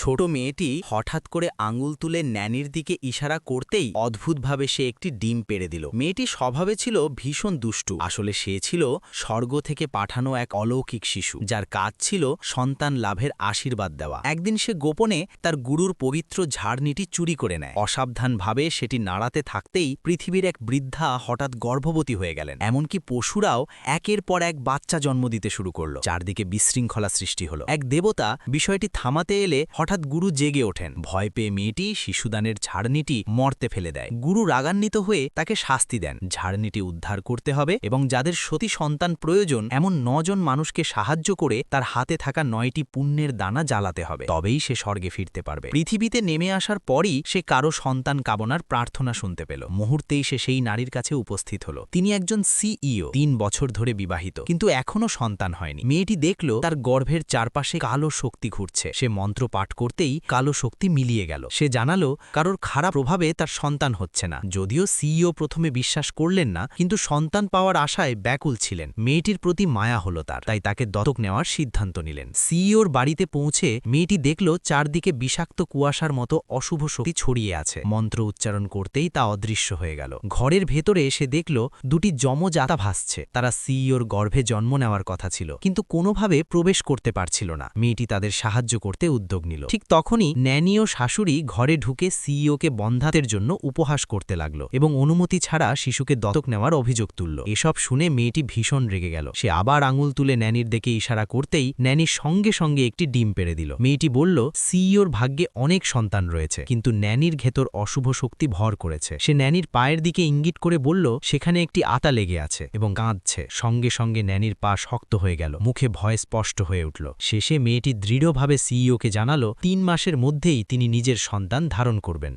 ছোট মেয়েটি হঠাৎ করে আঙুল তুলে ন্যানির দিকে ইশারা করতেই অদ্ভুতভাবে সে একটি ডিম পেড়ে দিল। মেয়েটি স্বভাবে ছিল ভীষণ দুষ্টু। আসলে সে ছিল স্বর্গ থেকে পাঠানো এক অলৌকিক শিশু, যার কাজ ছিল সন্তান লাভের আশীর্বাদ দেওয়া। একদিন সে গোপনে তার গুরুর পবিত্র ঝাড়নিটি চুরি করে নেয়। অসাবধানভাবে সেটি নাড়াতে থাকতেই পৃথিবীর এক বৃদ্ধা হঠাৎ গর্ভবতী হয়ে গেলেন। এমনকি পশুরাও একের পর এক বাচ্চা জন্ম দিতে শুরু করল। চারদিকে বিশৃঙ্খলা সৃষ্টি হলো। এক দেবতা বিষয়টি থামাতে এলে হঠাৎ গুরু জেগে ওঠেন। ভয় পেয়ে মেয়েটি শিশুদানের ঝাড়নিটি মর্তে ফেলে দেয়। গুরু রাগান্বিত হয়ে তাকে শাস্তি দেন। ঝাড়নিটি উদ্ধার করতে হবে এবং যাদের সতী সন্তান প্রয়োজন এমন 9 জন মানুষকে সাহায্য করে তার হাতে থাকা 9টি পুণ্যের দানা জ্বালাতে হবে, তবেই সে স্বর্গে ফিরতে পারবে। পৃথিবীতে নেমে আসার পরই সে কারো সন্তান কামনার প্রার্থনা শুনতে পেল। মুহূর্তেই সে সেই নারীর কাছে উপস্থিত হল। তিনি একজন সিইও, 3 বছর ধরে বিবাহিত, কিন্তু এখনো সন্তান হয়নি। মেয়েটি দেখল তার গর্ভের চারপাশে কালো শক্তি ঘুরছে। সে মন্ত্র পাঠ করতেই কালো শক্তি মিলিয়ে গেল। সে জানালো কারোর খারাপ প্রভাবে তার সন্তান হচ্ছে না। যদিও সিইও প্রথমে বিশ্বাস করলেন না, কিন্তু সন্তান পাওয়ার আশায় ব্যাকুল ছিলেন। মেয়েটির প্রতি মায়া হলো তাই তাকে দত্তক নেওয়ার সিদ্ধান্ত নিলেন। সিইওর বাড়িতে পৌঁছে মেয়েটি দেখল চারদিকে বিষাক্ত কুয়াশার মতো অশুভ শক্তি ছড়িয়ে আছে। মন্ত্র উচ্চারণ করতেই তা অদৃশ্য হয়ে গেল। ঘরের ভেতরে সে দেখল 2টি যমজ আত্মা ভাসছে। তারা সিইওর গর্ভে জন্ম নেওয়ার কথা ছিল, কিন্তু কোনোভাবে প্রবেশ করতে পারছিল না। মেয়েটি তাদের সাহায্য করতে উদ্যোগ নিল। ঠিক তখনই ন্যানি ও শাশুড়ি ঘরে ঢুকে সিইওকে বন্ধাতের জন্য উপহাস করতে লাগল এবং অনুমতি ছাড়া শিশুকে দত্তক নেওয়ার অভিযোগ তুলল। এসব শুনে মেয়েটি ভীষণ রেগে গেল। সে আবার আঙুল তুলে ন্যানির দিকে ইশারা করতেই ন্যানি সঙ্গে সঙ্গে একটি ডিম পেড়ে দিল। মেয়েটি বলল সিইওর ভাগ্যে অনেক সন্তান রয়েছে, কিন্তু ন্যানির ভেতর অশুভ শক্তি ভর করেছে। সে ন্যানির পায়ের দিকে ইঙ্গিত করে বলল সেখানে একটি আতা লেগে আছে এবং কাঁদছে। সঙ্গে সঙ্গে ন্যানির পা শক্ত হয়ে গেল, মুখে ভয় স্পষ্ট হয়ে উঠল। শেষে মেয়েটি দৃঢ়ভাবে সিইওকে জানালো 3 মাসের মধ্যেই তিনি নিজের সন্তান ধারণ করবেন।